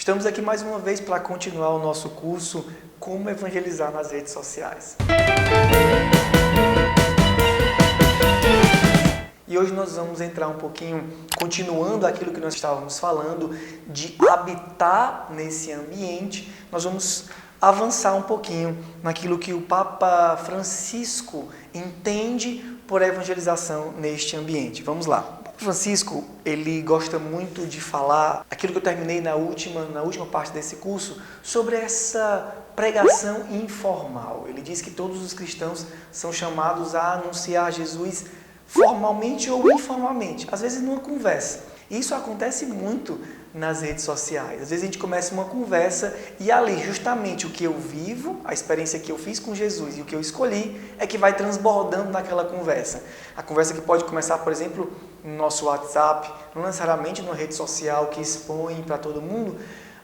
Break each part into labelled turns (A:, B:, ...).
A: Estamos aqui mais uma vez para continuar o nosso curso Como Evangelizar nas Redes Sociais. E hoje nós vamos entrar um pouquinho, continuando aquilo que nós estávamos falando, de habitar nesse ambiente. Nós vamos avançar um pouquinho naquilo que o Papa Francisco entende por evangelização neste ambiente. Vamos lá. O Papa Francisco, ele gosta muito de falar, aquilo que eu terminei na última parte desse curso, sobre essa pregação informal. Ele diz que todos os cristãos são chamados a anunciar Jesus formalmente ou informalmente, às vezes numa conversa. E isso acontece muito nas redes sociais. Às vezes a gente começa uma conversa e ali justamente o que eu vivo, a experiência que eu fiz com Jesus e o que eu escolhi é que vai transbordando naquela conversa. A conversa que pode começar, por exemplo, no nosso WhatsApp, não necessariamente numa rede social que expõe para todo mundo,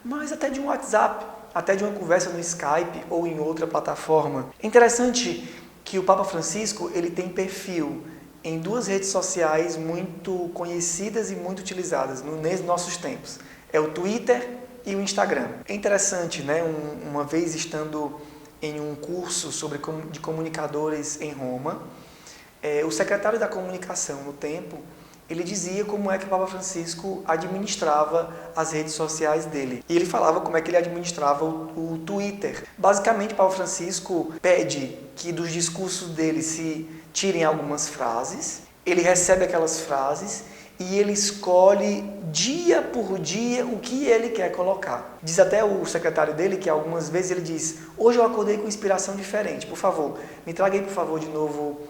A: mas até de um WhatsApp, até de uma conversa no Skype ou em outra plataforma. É interessante que o Papa Francisco ele tem perfil em duas redes sociais muito conhecidas e muito utilizadas nos nossos tempos. É o Twitter e o Instagram. É interessante, né? Uma vez estando em um curso de comunicadores em Roma, o secretário da comunicação no tempo, ele dizia como é que o Papa Francisco administrava as redes sociais dele. E ele falava como é que ele administrava o Twitter. Basicamente, o Papa Francisco pede que dos discursos dele se tirem algumas frases, ele recebe aquelas frases e ele escolhe dia por dia o que ele quer colocar. Diz até o secretário dele que algumas vezes ele diz: hoje eu acordei com inspiração diferente, por favor, me traga aí por favor de novo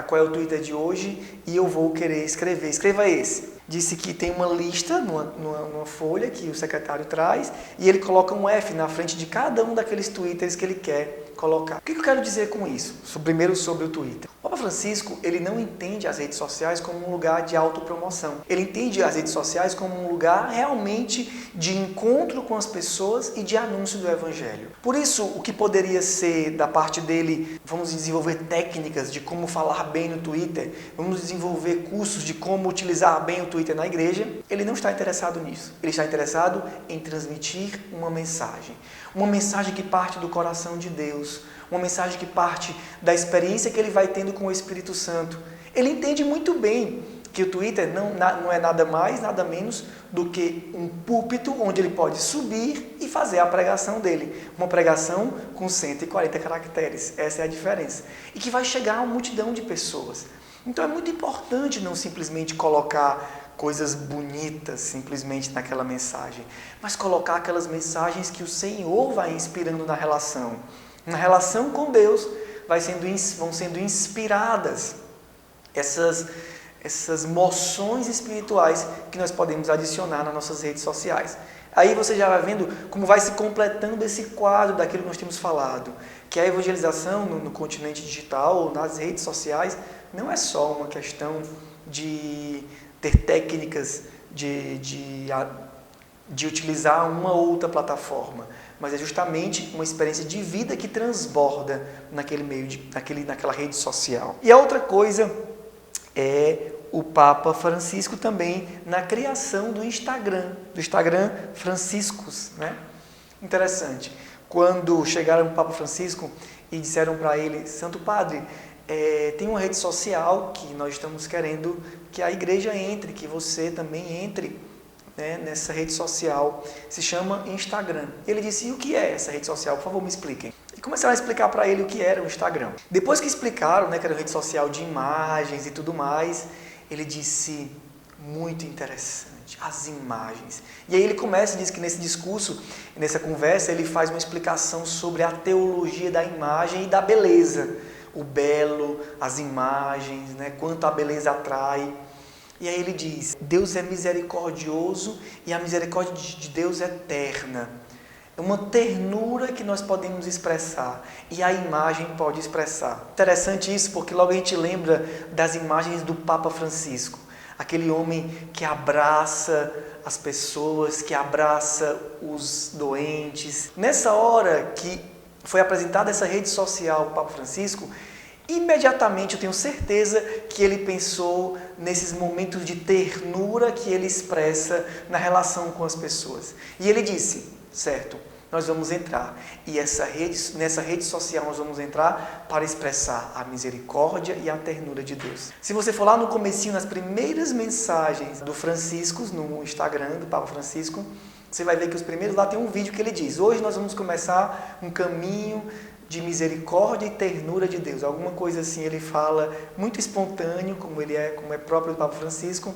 A: qual é o Twitter de hoje e eu vou querer escrever. Escreva esse. Disse que tem uma lista numa folha que o secretário traz e ele coloca um F na frente de cada um daqueles Twitters que ele quer colocar. O que eu quero dizer com isso? Primeiro sobre o Twitter. O Papa Francisco, ele não entende as redes sociais como um lugar de autopromoção. Ele entende as redes sociais como um lugar realmente de encontro com as pessoas e de anúncio do Evangelho. Por isso, o que poderia ser da parte dele, vamos desenvolver técnicas de como falar bem no Twitter, vamos desenvolver cursos de como utilizar bem o Twitter na igreja, ele não está interessado nisso. Ele está interessado em transmitir uma mensagem que parte do coração de Deus, uma mensagem que parte da experiência que ele vai tendo com o Espírito Santo. Ele entende muito bem que o Twitter não é nada mais, nada menos do que um púlpito onde ele pode subir e fazer a pregação dele. Uma pregação com 140 caracteres, essa é a diferença. E que vai chegar a uma multidão de pessoas. Então é muito importante não simplesmente colocar coisas bonitas simplesmente naquela mensagem, mas colocar aquelas mensagens que o Senhor vai inspirando na relação. Na relação com Deus vão sendo inspiradas essas moções espirituais que nós podemos adicionar nas nossas redes sociais. Aí você já vai vendo como vai se completando esse quadro daquilo que nós temos falado, que a evangelização no continente digital ou nas redes sociais não é só uma questão de ter técnicas de utilizar uma ou outra plataforma, mas é justamente uma experiência de vida que transborda naquela rede social. E a outra coisa é o Papa Francisco também na criação do Instagram Franciscus, né? Interessante. Quando chegaram o Papa Francisco e disseram para ele: Santo Padre, tem uma rede social que nós estamos querendo que a igreja entre, que você também entre, né, nessa rede social, se chama Instagram. Ele disse: e o que é essa rede social? Por favor, me expliquem. E começaram a explicar para ele o que era o Instagram. Depois que explicaram, né, que era uma rede social de imagens e tudo mais, ele disse: muito interessante, as imagens. E aí ele diz que nesse discurso, nessa conversa, ele faz uma explicação sobre a teologia da imagem e da beleza. O belo, as imagens, né, quanto a beleza atrai. E aí ele diz: Deus é misericordioso e a misericórdia de Deus é eterna. É uma ternura que nós podemos expressar e a imagem pode expressar. Interessante isso, porque logo a gente lembra das imagens do Papa Francisco. Aquele homem que abraça as pessoas, que abraça os doentes. Nessa hora que foi apresentada essa rede social ao Papa Francisco, imediatamente eu tenho certeza que ele pensou nesses momentos de ternura que ele expressa na relação com as pessoas. E ele disse: certo? Nós vamos entrar. E nessa rede social nós vamos entrar para expressar a misericórdia e a ternura de Deus. Se você for lá no comecinho, nas primeiras mensagens do Francisco, no Instagram do Papa Francisco, você vai ver que os primeiros lá tem um vídeo que ele diz: hoje nós vamos começar um caminho de misericórdia e ternura de Deus. Alguma coisa assim ele fala, muito espontâneo, como é próprio do Papa Francisco.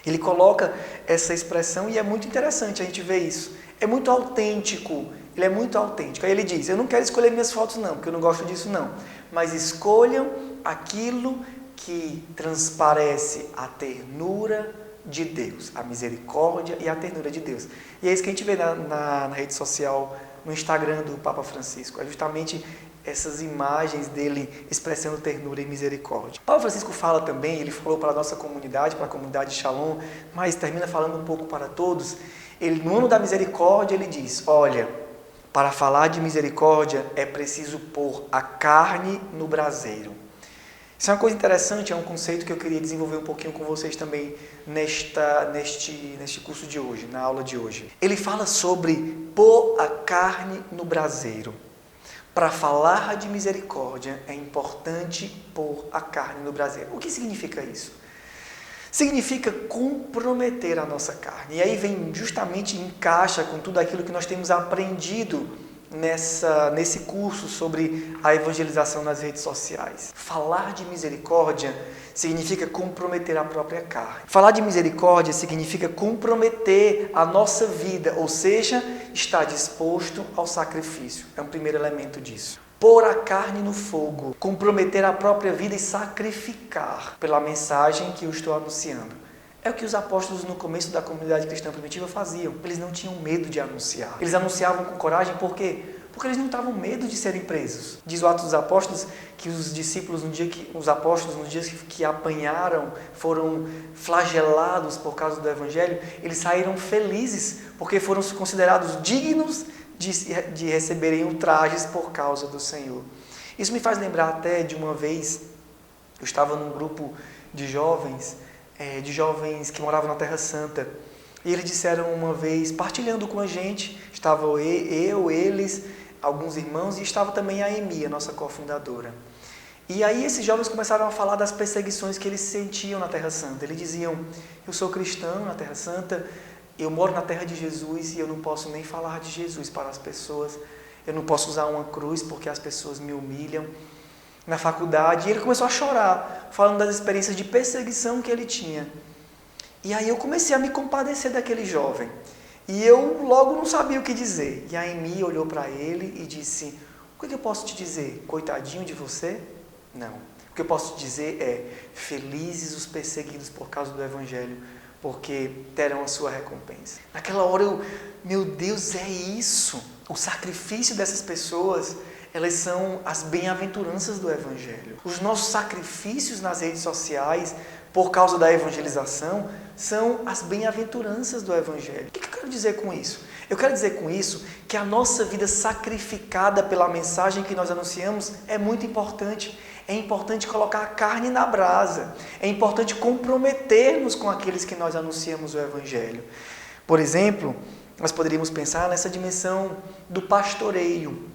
A: Ele coloca essa expressão e é muito interessante a gente ver isso. É muito autêntico, ele é muito autêntico. Aí ele diz: eu não quero escolher minhas fotos não, porque eu não gosto disso não. Mas escolham aquilo que transparece a ternura de Deus, a misericórdia e a ternura de Deus. E é isso que a gente vê na rede social, no Instagram do Papa Francisco. É justamente essas imagens dele expressando ternura e misericórdia. O Papa Francisco fala também, ele falou para a nossa comunidade, para a comunidade de Shalom, mas termina falando um pouco para todos. Ele, no ano da misericórdia, ele diz: olha, para falar de misericórdia é preciso pôr a carne no braseiro. Isso é uma coisa interessante, é um conceito que eu queria desenvolver um pouquinho com vocês também neste curso de hoje, na aula de hoje. Ele fala sobre pôr a carne no braseiro. Para falar de misericórdia é importante pôr a carne no braseiro. O que significa isso? Significa comprometer a nossa carne. E aí vem justamente, encaixa com tudo aquilo que nós temos aprendido nesse curso sobre a evangelização nas redes sociais. Falar de misericórdia significa comprometer a própria carne. Falar de misericórdia significa comprometer a nossa vida, ou seja, estar disposto ao sacrifício. É um primeiro elemento disso. Pôr a carne no fogo, comprometer a própria vida e sacrificar pela mensagem que eu estou anunciando. É o que os apóstolos no começo da comunidade cristã primitiva faziam. Eles não tinham medo de anunciar. Eles anunciavam com coragem, por quê? Porque eles não estavam medo de serem presos. Diz o Atos dos Apóstolos que os discípulos, nos dias que apanharam, foram flagelados por causa do Evangelho, eles saíram felizes, porque foram considerados dignos de receberem ultrajes por causa do Senhor. Isso me faz lembrar até de uma vez, eu estava num grupo de jovens que moravam na Terra Santa, e eles disseram uma vez, partilhando com a gente, estava eles, alguns irmãos, e estava também a Emi, a nossa cofundadora. E aí esses jovens começaram a falar das perseguições que eles sentiam na Terra Santa. Eles diziam: eu sou cristão na Terra Santa, eu moro na terra de Jesus e eu não posso nem falar de Jesus para as pessoas. Eu não posso usar uma cruz porque as pessoas me humilham. Na faculdade, e ele começou a chorar, falando das experiências de perseguição que ele tinha. E aí eu comecei a me compadecer daquele jovem. E eu logo não sabia o que dizer. E a Emi olhou para ele e disse: o que eu posso te dizer? Coitadinho de você? Não. O que eu posso te dizer é: felizes os perseguidos por causa do Evangelho, porque terão a sua recompensa. Naquela hora meu Deus, é isso. O sacrifício dessas pessoas, elas são as bem-aventuranças do Evangelho. Os nossos sacrifícios nas redes sociais, por causa da evangelização, são as bem-aventuranças do Evangelho. O que eu quero dizer com isso? Eu quero dizer com isso que a nossa vida sacrificada pela mensagem que nós anunciamos é muito importante. É importante colocar a carne na brasa. É importante comprometer-nos com aqueles que nós anunciamos o Evangelho. Por exemplo, nós poderíamos pensar nessa dimensão do pastoreio.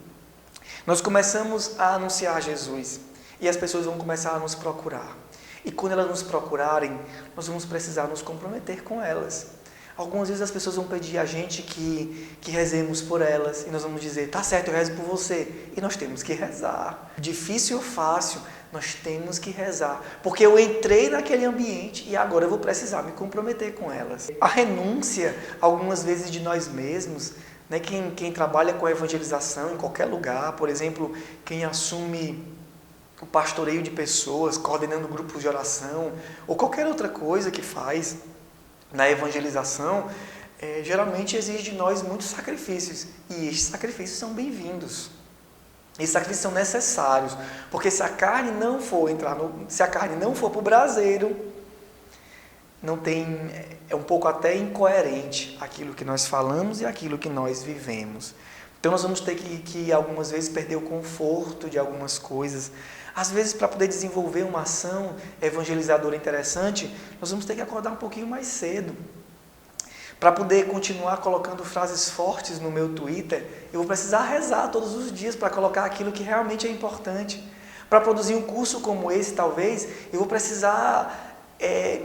A: Nós começamos a anunciar Jesus e as pessoas vão começar a nos procurar. E quando elas nos procurarem, nós vamos precisar nos comprometer com elas. Algumas vezes as pessoas vão pedir a gente que rezemos por elas, e nós vamos dizer: tá certo, eu rezo por você. E nós temos que rezar. Difícil ou fácil, nós temos que rezar. Porque eu entrei naquele ambiente e agora eu vou precisar me comprometer com elas. A renúncia, algumas vezes, de nós mesmos, né? Quem trabalha com a evangelização em qualquer lugar, por exemplo, quem assume o pastoreio de pessoas, coordenando grupos de oração, ou qualquer outra coisa que faz na evangelização, geralmente exige de nós muitos sacrifícios. E estes sacrifícios são bem-vindos. Esses sacrifícios são necessários, porque se a carne não for para o braseiro, é um pouco até incoerente aquilo que nós falamos e aquilo que nós vivemos. Então nós vamos ter que algumas vezes perder o conforto de algumas coisas. Às vezes, para poder desenvolver uma ação evangelizadora interessante, nós vamos ter que acordar um pouquinho mais cedo. Para poder continuar colocando frases fortes no meu Twitter, eu vou precisar rezar todos os dias para colocar aquilo que realmente é importante. Para produzir um curso como esse, talvez, eu vou precisar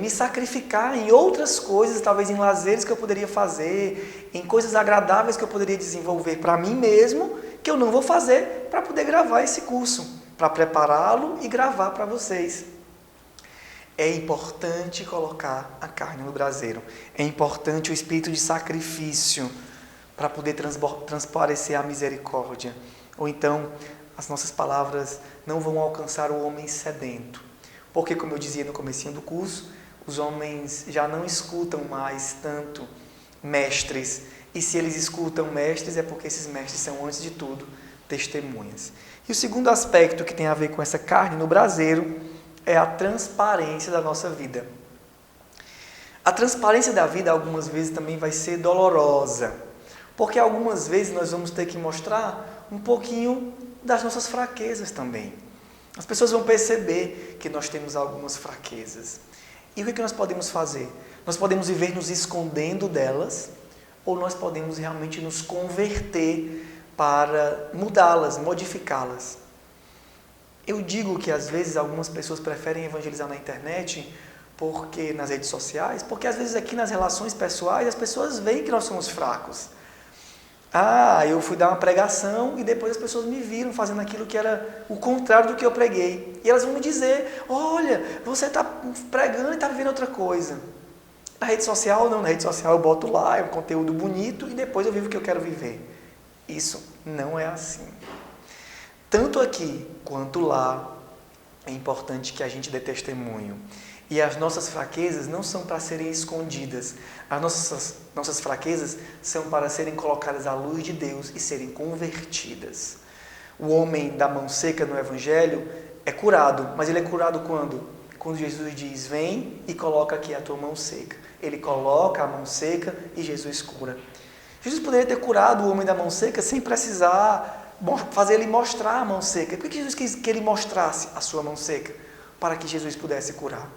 A: me sacrificar em outras coisas, talvez em lazeres que eu poderia fazer, em coisas agradáveis que eu poderia desenvolver para mim mesmo, que eu não vou fazer para poder gravar esse curso, para prepará-lo e gravar para vocês. É importante colocar a carne no braseiro. É importante o espírito de sacrifício para poder transparecer a misericórdia. Ou então, as nossas palavras não vão alcançar o homem sedento. Porque, como eu dizia no comecinho do curso, os homens já não escutam mais tanto mestres. E se eles escutam mestres, é porque esses mestres são, antes de tudo, testemunhas. E o segundo aspecto que tem a ver com essa carne no braseiro é a transparência da nossa vida. A transparência da vida, algumas vezes, também vai ser dolorosa. Porque algumas vezes nós vamos ter que mostrar um pouquinho das nossas fraquezas também. As pessoas vão perceber que nós temos algumas fraquezas. E o que nós podemos fazer? Nós podemos viver nos escondendo delas, ou nós podemos realmente nos converter para mudá-las, modificá-las. Eu digo que às vezes algumas pessoas preferem evangelizar na internet, porque nas redes sociais, porque às vezes aqui nas relações pessoais as pessoas veem que nós somos fracos. Eu fui dar uma pregação e depois as pessoas me viram fazendo aquilo que era o contrário do que eu preguei. E elas vão me dizer, olha, você está pregando e está vivendo outra coisa. Na rede social, não. Na rede social eu boto lá, é um conteúdo bonito e depois eu vivo o que eu quero viver. Isso não é assim. Tanto aqui quanto lá, é importante que a gente dê testemunho. E as nossas fraquezas não são para serem escondidas. As nossas fraquezas são para serem colocadas à luz de Deus e serem convertidas. O homem da mão seca no Evangelho é curado, mas ele é curado quando? Quando Jesus diz, vem e coloca aqui a tua mão seca. Ele coloca a mão seca e Jesus cura. Jesus poderia ter curado o homem da mão seca sem precisar fazer ele mostrar a mão seca. Por que Jesus quis que ele mostrasse a sua mão seca? Para que Jesus pudesse curar.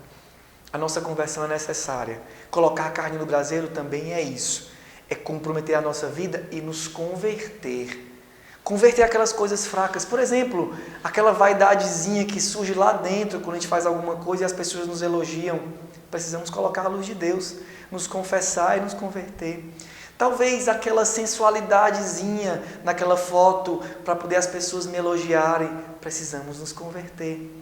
A: A nossa conversão é necessária. Colocar a carne no braseiro também é isso. É comprometer a nossa vida e nos converter. Converter aquelas coisas fracas. Por exemplo, aquela vaidadezinha que surge lá dentro quando a gente faz alguma coisa e as pessoas nos elogiam. Precisamos colocar a luz de Deus, nos confessar e nos converter. Talvez aquela sensualidadezinha naquela foto para poder as pessoas me elogiarem. Precisamos nos converter.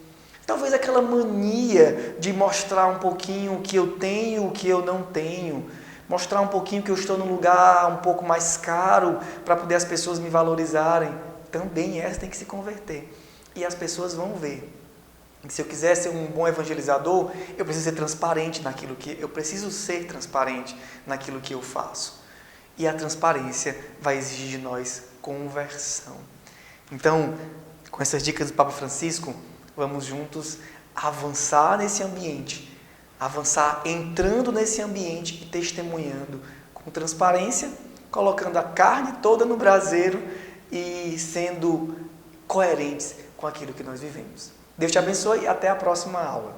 A: Talvez aquela mania de mostrar um pouquinho o que eu tenho, o que eu não tenho. Mostrar um pouquinho que eu estou num lugar um pouco mais caro para poder as pessoas me valorizarem. Também essa tem que se converter. E as pessoas vão ver. Se eu quiser ser um bom evangelizador, eu preciso ser transparente naquilo que eu preciso ser transparente naquilo que eu faço. E a transparência vai exigir de nós conversão. Então, com essas dicas do Papa Francisco, vamos juntos avançar nesse ambiente, avançar entrando nesse ambiente e testemunhando com transparência, colocando a carne toda no braseiro e sendo coerentes com aquilo que nós vivemos. Deus te abençoe e até a próxima aula.